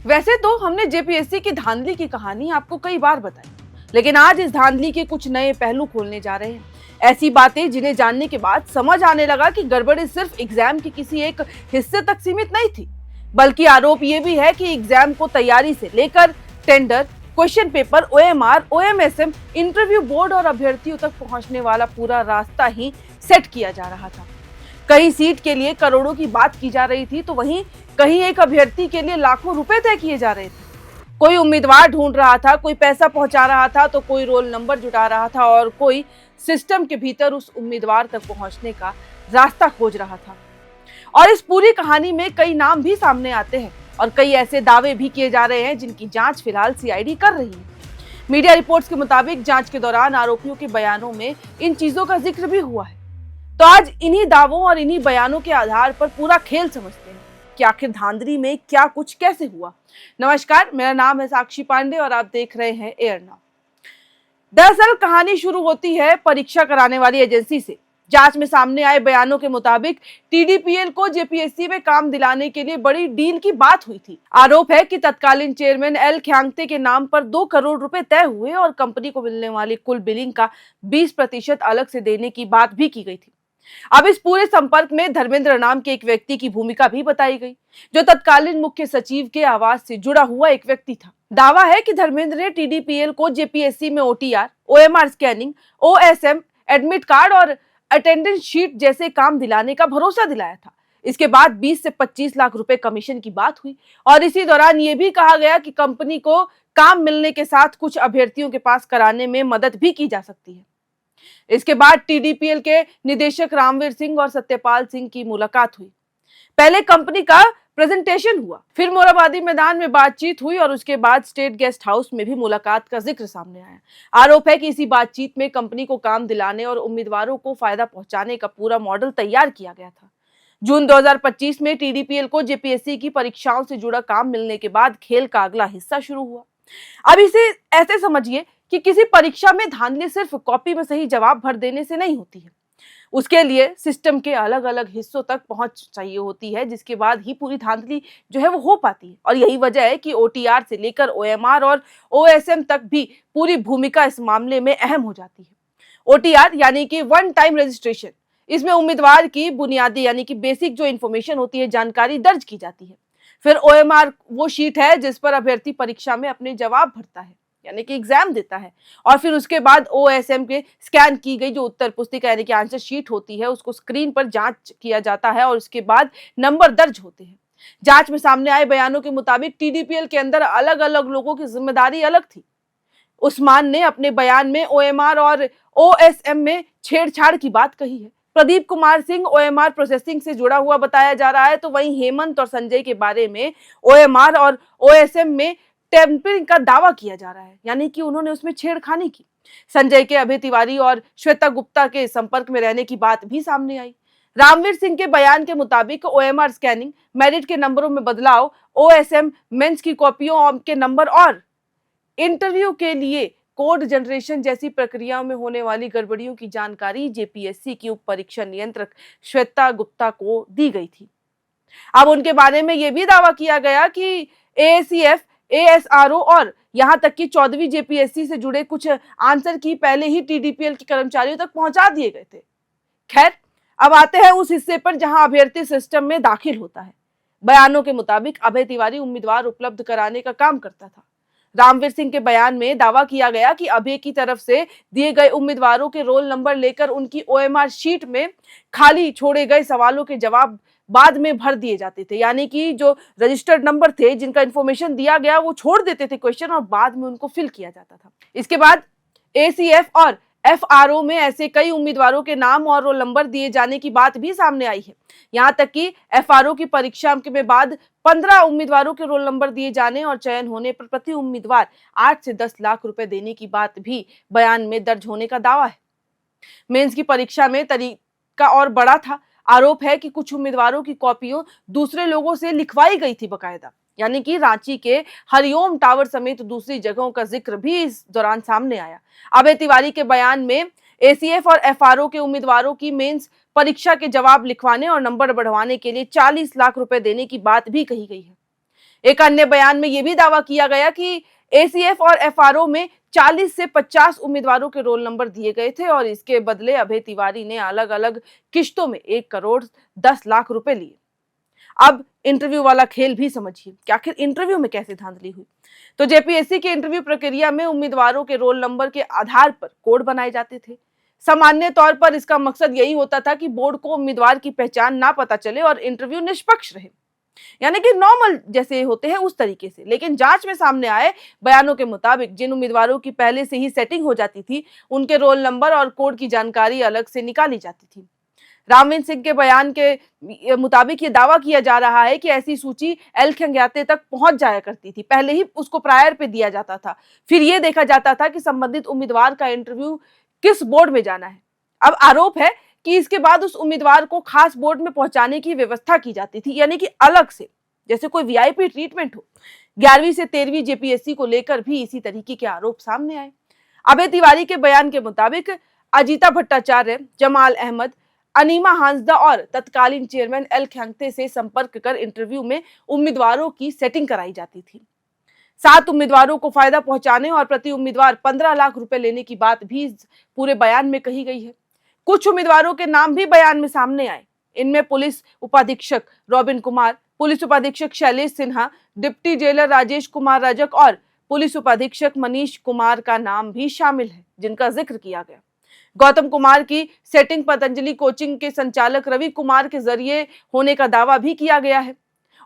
वैसे तो हमने जेपीएससी की धांधली की कहानी आपको कई बार बताई, लेकिन आज इस धांधली के कुछ नए पहलू खोलने जा रहे हैं। ऐसी बातें जिन्हें जानने के बाद समझ आने लगा कि गड़बड़ी सिर्फ एग्जाम के किसी एक हिस्से तक सीमित नहीं थी, बल्कि आरोप ये भी है कि एग्जाम को तैयारी से लेकर tender, question paper, OMR, OMSM, interview board और अभ्यर्थियों तक पहुंचने वाला पूरा रास्ता ही सेट किया जा रहा था। कहीं सीट के लिए करोड़ों की बात की जा रही थी, तो वहीं कहीं एक अभ्यर्थी के लिए लाखों रुपए तय किए जा रहे थे। कोई उम्मीदवार ढूंढ रहा था, कोई पैसा पहुंचा रहा था, तो कोई रोल नंबर जुटा रहा था और कोई सिस्टम के भीतर उस उम्मीदवार तक पहुंचने का रास्ता खोज रहा था। और इस पूरी कहानी में कई नाम भी सामने आते हैं और कई ऐसे दावे भी किए जा रहे हैं जिनकी जांच फिलहाल सीआईडी कर रही है। मीडिया रिपोर्ट्स के मुताबिक जांच के दौरान आरोपियों के बयानों में इन चीजों का जिक्र भी हुआ है। तो आज इन्हीं दावों और इन्हीं बयानों के आधार पर पूरा खेल समझते हैं कि आखिर धांधली में क्या कुछ कैसे हुआ। नमस्कार, मेरा नाम है साक्षी पांडे और आप देख रहे हैं एयर नाउ। दरअसल कहानी शुरू होती है परीक्षा कराने वाली एजेंसी से। जांच में सामने आए बयानों के मुताबिक टीडीपीएल को जेपीएससी में काम दिलाने के लिए बड़ी डील की बात हुई थी। आरोप है कि तत्कालीन चेयरमैन एल ख्यांगते के नाम पर 2 करोड़ रुपए तय हुए और कंपनी को मिलने वाली कुल बिलिंग का 20% अलग से देने की बात भी की गई थी। अब इस पूरे संपर्क में धर्मेंद्र नाम के एक व्यक्ति की भूमिका भी बताई गई, जो तत्कालीन मुख्य सचिव के आवास से जुड़ा हुआ एक व्यक्ति था। दावा है कि धर्मेंद्र ने टीडीपीएल को जेपीएससी में OTR, OMR scanning, OSM, admit card और अटेंडेंस शीट जैसे काम दिलाने का भरोसा दिलाया था। इसके बाद 20 से 25 लाख रुपए कमीशन की बात हुई और इसी दौरान यह भी कहा गया कि कंपनी को काम मिलने के साथ कुछ अभ्यर्थियों के पास कराने में मदद भी की जा सकती है। इसके बाद टीडीपीएल के निदेशक रामवीर सिंह और सत्यपाल सिंह की मुलाकात हुई। पहले कंपनी का प्रेजेंटेशन हुआ, फिर मोरहाबादी मैदान में बातचीत हुई और उसके बाद स्टेट गेस्ट हाउस में भी मुलाकात का जिक्र सामने आया। आरोप है कि इसी बातचीत में कंपनी को काम दिलाने और उम्मीदवारों को फायदा पहुंचाने का पूरा मॉडल तैयार किया गया था। जून 2025 में टीडीपीएल को जेपीएससी की परीक्षाओं से जुड़ा काम मिलने के बाद खेल का अगला हिस्सा शुरू हुआ। अब इसे ऐसे समझिए कि किसी परीक्षा में धांधली सिर्फ कॉपी में सही जवाब भर देने से नहीं होती है। उसके लिए सिस्टम के अलग अलग हिस्सों तक पहुंच चाहिए होती है, जिसके बाद ही पूरी धांधली जो है वो हो पाती है। और यही वजह है कि ओटीआर से लेकर ओएमआर और ओएसएम तक भी पूरी भूमिका इस मामले में अहम हो जाती है। ओटीआर यानी कि वन टाइम रजिस्ट्रेशन, इसमें उम्मीदवार की बुनियादी यानी कि बेसिक जो इन्फॉर्मेशन होती है, जानकारी दर्ज की जाती है। फिर ओएमआर वो शीट है जिस पर अभ्यर्थी परीक्षा में अपने जवाब भरता है, यानी कि एग्जाम देता है। और फिर उसके बाद ओएसएम के स्कैन की गई जो उत्तर पुस्तिका यानी कि आंसर शीट होती है, उसको स्क्रीन पर जांच किया जाता है और उसके बाद नंबर दर्ज होते हैं। जांच में सामने आए बयानों के मुताबिक टीडीपीएल के अंदर अलग अलग लोगों की जिम्मेदारी अलग थी। उस्मान ने अपने बयान में ओएमआर और ओएसएम में छेड़छाड़ की बात कही है। प्रदीप कुमार सिंह ओएमआर प्रोसेसिंग से जुड़ा हुआ बताया जा रहा है, तो वहीं हेमंत और संजय के बारे में ओएमआर और ओएसएम में टेम्परिंग का दावा किया जा रहा है, यानी कि उन्होंने उसमें छेड़खानी की। संजय के अभय तिवारी और श्वेता गुप्ता के संपर्क में रहने की बात भी सामने आई। रामवीर सिंह के बयान के मुताबिक ओएमआर स्कैनिंग, मेरिट के नंबरों में बदलाव, ओएसएम मेंस की कॉपियों के नंबर और इंटरव्यू के लिए कोड जनरेशन जैसी प्रक्रियाओं में होने वाली गड़बड़ियों की जानकारी जेपीएससी की उप परीक्षा नियंत्रक श्वेता गुप्ता को दी गई थी। अब उनके बारे में यह भी दावा किया गया कि एएसीएफ, एएसआरओ और यहां तक कि 14वीं जेपीएससी से जुड़े कुछ आंसर की पहले ही टीडीपीएल के कर्मचारियों तक पहुंचा दिए गए थे। खैर, अब आते हैं उस हिस्से पर जहां अभ्यर्थी सिस्टम में दाखिल होता है। बयानों के मुताबिक अभय तिवारी उम्मीदवार उपलब्ध कराने का काम करता था। रामवीर सिंह के बयान में दावा किया गया कि अभय की तरफ से दिए गए उम्मीदवारों के रोल नंबर लेकर उनकी ओएमआर शीट में खाली छोड़े गए सवालों के जवाब बाद में भर दिए जाते थे, यानी कि जो रजिस्टर्ड नंबर थे जिनका इंफॉर्मेशन दिया गया वो छोड़ देते थे क्वेश्चन और बाद में उनको फिल किया जाता था। इसके बाद एसीएफ और एफआरओ में ऐसे कई उम्मीदवारों के नाम और रोल नंबर दिए जाने की बात भी सामने आई है। यहां तक कि एफआरओ की परीक्षा के बाद 15 उम्मीदवारों के रोल नंबर दिए जाने और चयन होने पर प्रति उम्मीदवार 8 से 10 लाख रुपए देने की बात भी बयान में दर्ज होने का दावा है। मेंस की परीक्षा में तरीका और बड़ा था। आरोप है कि कुछ उम्मीदवारों की कॉपियां दूसरे लोगों से लिखवाई गई थी बकायदा, यानी कि रांची के हरिओम टावर समेत दूसरी जगहों का जिक्र भी इस दौरान सामने आया। अभय तिवारी के बयान में एसीएफ और एफआरओ के उम्मीदवारों की मेंस परीक्षा के जवाब लिखवाने और नंबर बढ़वाने के लिए 40 लाख रुपए देने की बात भी कही गई है। एक अन्य बयान में यह भी दावा किया गया कि एसीएफ और एफआरओ में 40 से 50 उम्मीदवारों के रोल नंबर दिए गए थे और इसके बदले अभय तिवारी ने अलग अलग किश्तों में 1 करोड़ 10 लाख रुपए लिए। अब इंटरव्यू वाला खेल भी समझिए कि आखिर इंटरव्यू में कैसे धांधली हुई। तो जेपीएससी की इंटरव्यू प्रक्रिया में उम्मीदवारों के रोल नंबर के आधार पर कोड बनाए जाते थे। सामान्य तौर पर इसका मकसद यही होता था कि बोर्ड को उम्मीदवार की पहचान ना पता चले और इंटरव्यू निष्पक्ष रहे, यानी कि नॉर्मल जैसे होते हैं उस तरीके से। लेकिन जांच में सामने आए बयानों के मुताबिक जिन उम्मीदवारों की पहले से ही सेटिंग हो जाती थी, उनके रोल नंबर और कोड की जानकारी अलग से निकाली जाती थी। रामविंद सिंह के बयान के मुताबिक ये दावा किया जा रहा है कि ऐसी सूची एल खंग्याते तक पहुंच जाया करती थी। पहले ही उसको प्रायर पे दिया जाता था, फिर ये देखा जाता था कि संबंधित उम्मीदवार का इंटरव्यू किस बोर्ड में जाना है। अब आरोप है कि इसके बाद उस उम्मीदवार को खास बोर्ड में पहुंचाने की व्यवस्था की जाती थी, यानी कि अलग से, जैसे कोई वीआईपी ट्रीटमेंट हो। 11वीं से 13वीं जेपीएससी को लेकर भी इसी तरीके के आरोप सामने आए। अभय तिवारी के बयान के मुताबिक अजीता भट्टाचार्य, जमाल अहमद, अनीमा हांसदा और तत्कालीन चेयरमैन एल खंग्याते से संपर्क कर इंटरव्यू में उम्मीदवारों की सेटिंग कराई जाती थी। 7 उम्मीदवारों को फायदा पहुंचाने और प्रति उम्मीदवार 15 लाख रुपए लेने की बात भी पूरे बयान में कही गई है। कुछ उम्मीदवारों के नाम भी बयान में सामने आए। इनमें पुलिस उपाधीक्षक रॉबिन कुमार, पुलिस उपाधीक्षक शैलेश सिन्हा, डिप्टी जेलर राजेश कुमार रजक और पुलिस उपाधीक्षक मनीष कुमार का नाम भी शामिल है, जिनका जिक्र किया गया। गौतम कुमार की सेटिंग पतंजलि कोचिंग के संचालक रवि कुमार के जरिए होने का दावा भी किया गया है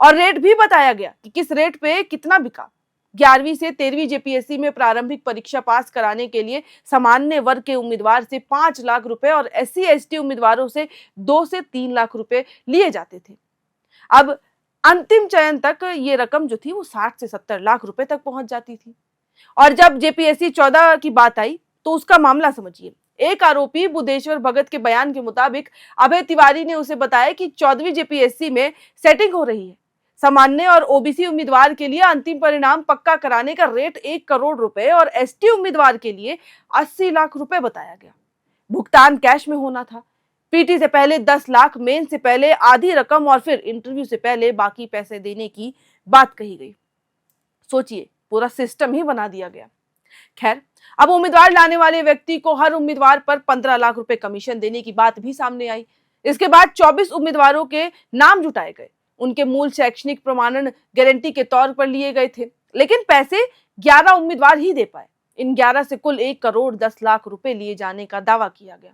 और रेट भी बताया गया कि किस रेट पे कितना बिका। 11वीं से 13वीं जेपीएससी में प्रारंभिक परीक्षा पास कराने के लिए सामान्य वर्ग के उम्मीदवार से 5 लाख रुपए और एससी एसटी उम्मीदवारों से 2 से 3 लाख रुपए लिए जाते थे। अब अंतिम चयन तक ये रकम जो थी वो 60 से 70 लाख रुपए तक पहुंच जाती थी। और जब जेपीएससी 14 की बात आई तो उसका मामला समझिए। एक आरोपी बुद्धेश्वर भगत के बयान के मुताबिक अभय तिवारी ने उसे बताया कि 14वीं जेपीएससी में सेटिंग हो रही है। सामान्य और ओबीसी उम्मीदवार के लिए अंतिम परिणाम पक्का कराने का रेट 1 करोड़ रुपए और एसटी उम्मीदवार के लिए 80 लाख रुपए बताया गया। भुगतान कैश में होना था। पीटी से पहले 10 लाख, मेन से पहले आधी रकम और फिर इंटरव्यू से पहले बाकी पैसे देने की बात कही गई। सोचिए, पूरा सिस्टम ही बना दिया गया। खैर, अब उम्मीदवार लाने वाले व्यक्ति को हर उम्मीदवार पर 15 लाख रुपए कमीशन देने की बात भी सामने आई। इसके बाद 24 उम्मीदवारों के नाम जुटाए गए। उनके मूल शैक्षणिक प्रमाणन गारंटी के तौर पर लिए गए थे, लेकिन पैसे 11 उम्मीदवार ही दे पाए। इन 11 से कुल 1 करोड़ 10 लाख रुपए लिए जाने का दावा किया गया।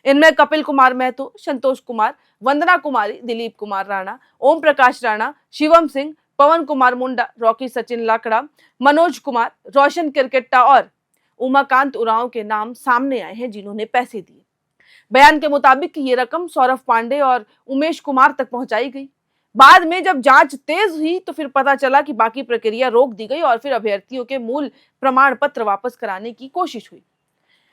इनमें कपिल कुमार महतो, संतोष कुमार, वंदना कुमारी, दिलीप कुमार राणा, ओम प्रकाश राणा, शिवम सिंह, पवन कुमार मुंडा, रॉकी सचिन लाकड़ा, मनोज कुमार, रोशन किरकेट्टा और उमाकांत उरांव के नाम सामने आए हैं, जिन्होंने पैसे दिए। बयान के मुताबिक ये रकम सौरभ पांडे और उमेश कुमार तक पहुंचाई गई। बाद में जब जांच तेज हुई तो फिर पता चला कि बाकी प्रक्रिया रोक दी गई और फिर अभ्यर्थियों के मूल प्रमाण पत्र वापस कराने की कोशिश हुई।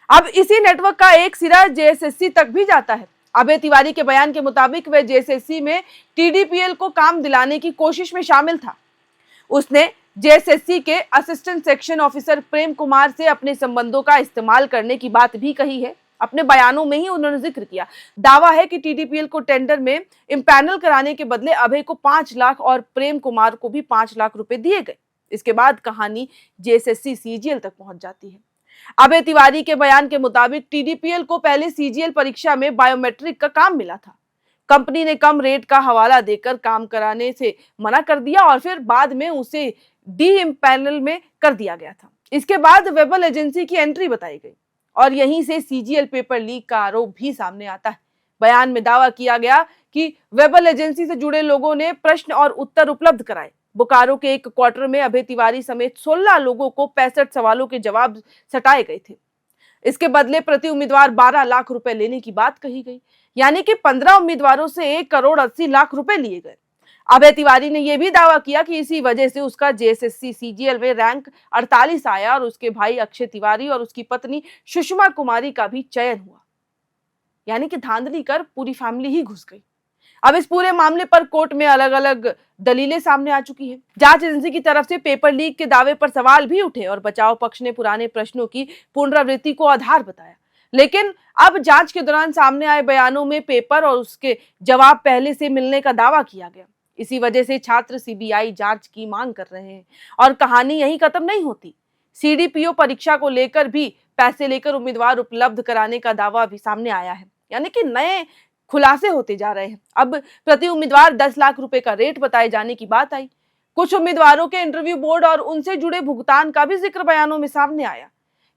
अब इसी नेटवर्क का एक सिरा जेएसएससी तक भी जाता है। अभय तिवारी के बयान के मुताबिक वह जेएसएससी में टीडीपीएल को काम दिलाने की कोशिश में शामिल था। उसने जेएसएससी के assistant section officer Prem Kumar से अपने संबंधों का इस्तेमाल करने की बात भी कही है। अपने बयानों में ही उन्होंने जिक्र किया। दावा है कि टीडीपीएल को टेंडर में इम्पैनल कराने के बदले अभय को 5 लाख और प्रेम कुमार को भी 5 लाख रुपए दिए गए। इसके बाद कहानी जेएसएससी सीजीएल तक पहुंच जाती है। अभय तिवारी के बयान के मुताबिक टीडीपीएल को पहले सीजीएल परीक्षा में बायोमेट्रिक का काम मिला था। कंपनी ने कम रेट का हवाला देकर काम कराने से मना कर दिया और फिर बाद में उसे डी इम्पैनल में कर दिया गया था। इसके बाद वेबल एजेंसी की एंट्री बताई गई और यहीं से सीजीएल पेपर लीक का आरोप भी सामने आता है। बयान में दावा किया गया कि वेबल एजेंसी से जुड़े लोगों ने प्रश्न और उत्तर उपलब्ध कराए। बोकारो के एक क्वार्टर में अभय तिवारी समेत 16 लोगों को 65 सवालों के जवाब सटाए गए थे। इसके बदले प्रति उम्मीदवार 12 लाख रुपए लेने की बात कही गई, यानी कि 15 उम्मीदवारों से 1 करोड़ 80 लाख रुपए लिए गए। अभय तिवारी ने यह भी दावा किया कि इसी वजह से उसका जेएसएससी सीजीएल में रैंक 48 आया और उसके भाई अक्षय तिवारी और उसकी पत्नी सुषमा कुमारी का भी चयन हुआ। यानी कि धांधली कर पूरी फैमिली ही घुस गई। अब इस पूरे मामले पर कोर्ट में अलग अलग दलीलें सामने आ चुकी हैं। जांच एजेंसी की तरफ से पेपर लीक के दावे पर सवाल भी उठे और बचाव पक्ष ने पुराने प्रश्नों की पुनरावृत्ति को आधार बताया। लेकिन अब जांच के दौरान सामने आए बयानों में पेपर और उसके जवाब पहले से मिलने का दावा किया गया। इसी वजह से छात्र सीबीआई जांच की मांग कर रहे हैं। और कहानी यहीं खत्म नहीं होती। सीडीपीओ परीक्षा को लेकर भी पैसे लेकर उम्मीदवार उपलब्ध कराने का दावा भी सामने आया है, यानी कि नए खुलासे होते जा रहे हैं। अब प्रति उम्मीदवार 10 लाख रुपए का रेट बताए जाने की बात आई। कुछ उम्मीदवारों के इंटरव्यू बोर्ड और उनसे जुड़े भुगतान का भी जिक्र बयानों में सामने आया।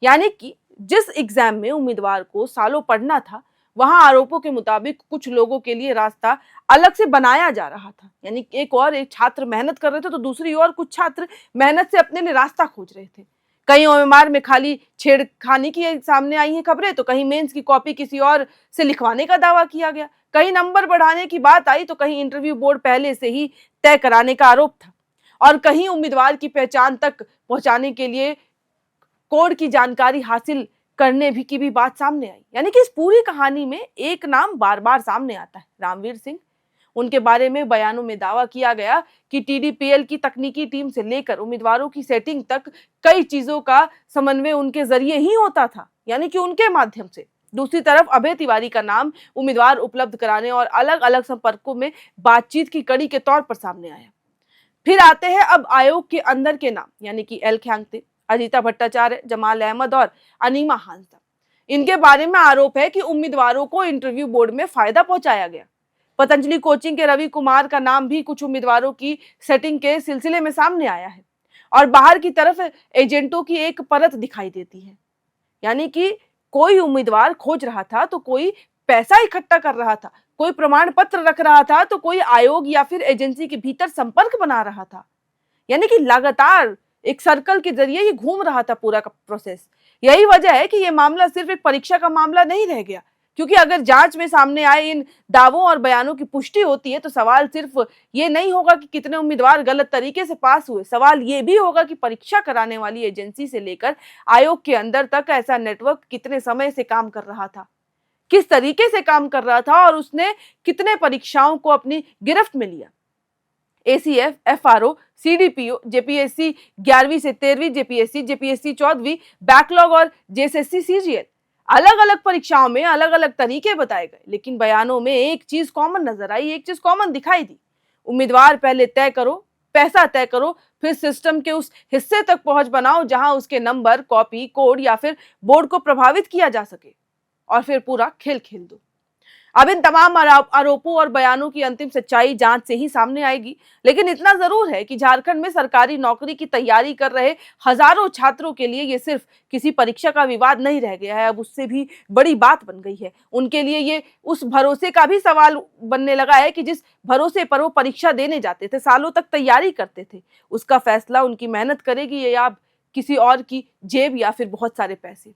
यानी कि जिस एग्जाम में उम्मीदवार को सालों पढ़ना था, वहां आरोपों के मुताबिक कुछ लोगों के लिए रास्ता अलग से बनाया जा रहा था। यानी एक छात्र मेहनत कर रहे थे तो दूसरी ओर कुछ छात्र मेहनत से अपने लिए रास्ता खोज रहे थे। कहीं ओएमआर में खाली छेड़खानी की सामने आई हैं खबरें, तो कहीं मेंस की कॉपी किसी और से लिखवाने का दावा किया गया। कहीं नंबर बढ़ाने की बात आई तो कहीं इंटरव्यू बोर्ड पहले से ही तय कराने का आरोप था, और कहीं उम्मीदवार की पहचान तक पहुंचाने के लिए कोड की जानकारी हासिल करने की भी बात सामने आई। यानी कि इस पूरी कहानी में एक नाम बार बार सामने आता है, रामवीर सिंह। उनके बारे में बयानों में दावा किया गया कि टीडीपीएल की तकनीकी टीम से लेकर उम्मीदवारों की सेटिंग तक कई चीजों का समन्वय उनके जरिए ही होता था, यानी कि उनके माध्यम से। दूसरी तरफ अभय तिवारी का नाम उम्मीदवार उपलब्ध कराने और अलग अलग संपर्कों में बातचीत की कड़ी के तौर पर सामने आया। फिर आते हैं अब आयोग के अंदर के नाम, यानी कि एल ख्यांगते, अजीता भट्टाचार्य, जमाल अहमद और अनीमा हांसदा। इनके बारे में आरोप है कि उम्मीदवारों को इंटरव्यू बोर्ड में फायदा पहुंचाया गया। पतंजलि कोचिंग के रवि कुमार का नाम भी कुछ उम्मीदवारों की सेटिंग के सिलसिले में सामने आया है। और बाहर की तरफ एजेंटों की एक परत दिखाई देती है, यानी कि कोई उम्मीदवार खोज रहा था तो कोई पैसा इकट्ठा कर रहा था, कोई प्रमाण पत्र रख रहा था तो कोई आयोग या फिर एजेंसी के भीतर संपर्क बना रहा था। यानी कि लगातार एक सर्कल के जरिए ये घूम रहा था पूरा का प्रोसेस। यही वजह है कि ये मामला सिर्फ एक परीक्षा का मामला नहीं रह गया, क्योंकि अगर जांच में सामने आए इन दावों और बयानों की पुष्टि होती है तो सवाल सिर्फ ये नहीं होगा कि कितने उम्मीदवार गलत तरीके से पास हुए, सवाल ये भी होगा कि परीक्षा कराने वाली एजेंसी से लेकर आयोग के अंदर तक ऐसा नेटवर्क कितने समय से काम कर रहा था, किस तरीके से काम कर रहा था और उसने कितने परीक्षाओं को अपनी गिरफ्त में लिया। एसीएफ, एफआरओ, सीडीपीओ, जेपीएससी 11वीं से 13वीं, जेपीएससी 14वीं, बैकलॉग और जेएसएससी सीजीएल, अलग अलग परीक्षाओं में अलग अलग तरीके बताए गए, लेकिन बयानों में एक चीज कॉमन नजर आई, एक चीज कॉमन दिखाई दी। उम्मीदवार पहले तय करो, पैसा तय करो, फिर सिस्टम के उस हिस्से तक पहुंच बनाओ जहां उसके नंबर, कॉपी, कोड या फिर बोर्ड को प्रभावित किया जा सके, और फिर पूरा खेल खेल दो। अब इन तमाम आरोपों और बयानों की अंतिम सच्चाई जांच से ही सामने आएगी, लेकिन इतना जरूर है कि झारखंड में सरकारी नौकरी की तैयारी कर रहे हजारों छात्रों के लिए ये सिर्फ किसी परीक्षा का विवाद नहीं रह गया है, अब उससे भी बड़ी बात बन गई है। उनके लिए ये उस भरोसे का भी सवाल बनने लगा है कि जिस भरोसे पर वो परीक्षा देने जाते थे, सालों तक तैयारी करते थे, उसका फैसला उनकी मेहनत करेगी या किसी और की जेब या फिर बहुत सारे पैसे।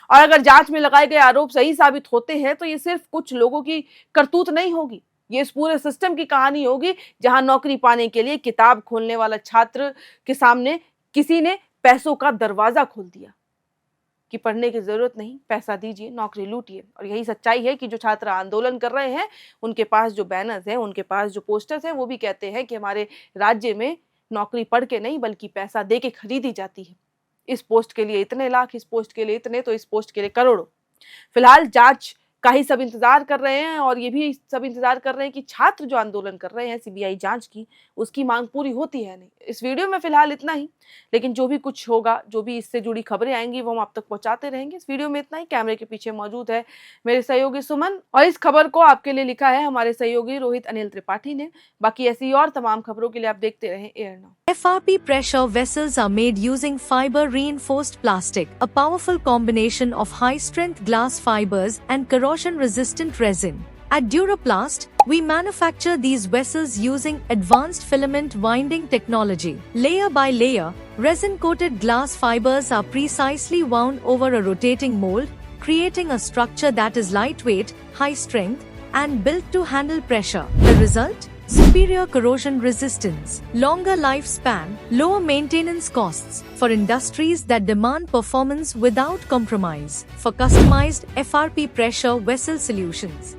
और अगर जांच में लगाए गए आरोप सही साबित होते हैं तो ये सिर्फ कुछ लोगों की करतूत नहीं होगी, ये इस पूरे सिस्टम की कहानी होगी, जहां नौकरी पाने के लिए किताब खोलने वाला छात्र के सामने किसी ने पैसों का दरवाजा खोल दिया कि पढ़ने की जरूरत नहीं, पैसा दीजिए, नौकरी लूटिए। और यही सच्चाई है कि जो छात्र आंदोलन कर रहे हैं उनके पास जो बैनर्स हैं, उनके पास जो पोस्टर्स हैं, वो भी कहते हैं कि हमारे राज्य में नौकरी पढ़ के नहीं बल्कि पैसा दे के खरीदी जाती है। इस पोस्ट के लिए इतने लाख, इस पोस्ट के लिए इतने, तो इस पोस्ट के लिए करोड़ों। फिलहाल जांच का ही सब इंतजार कर रहे हैं और ये भी सब इंतजार कर रहे हैं कि छात्र जो आंदोलन कर रहे हैं सीबीआई जांच की, उसकी मांग पूरी होती है नहीं। इस वीडियो में फिलहाल इतना ही, लेकिन जो भी कुछ होगा, जो भी इससे जुड़ी खबरें आएंगी वो हम आप तक पहुंचाते रहेंगे। इस वीडियो में इतना ही। कैमरे के पीछे मौजूद है मेरे सहयोगी सुमन, और इस खबर को आपके लिए लिखा है हमारे सहयोगी रोहित अनिल त्रिपाठी ने। बाकी ऐसी और तमाम खबरों के लिए आप देखते रहें air now. FRP pressure vessels are made using fiber reinforced plastic, a powerful combination of high strength glass fibers and corrosion resistant resin. At Duraplast, we manufacture these vessels using advanced filament winding technology. Layer by layer, resin coated glass fibers are precisely wound over a rotating mold, creating a structure that is lightweight, high strength, and built to handle pressure. The result? Superior corrosion resistance, longer lifespan, lower maintenance costs for industries that demand performance without compromise. For customized FRP pressure vessel solutions,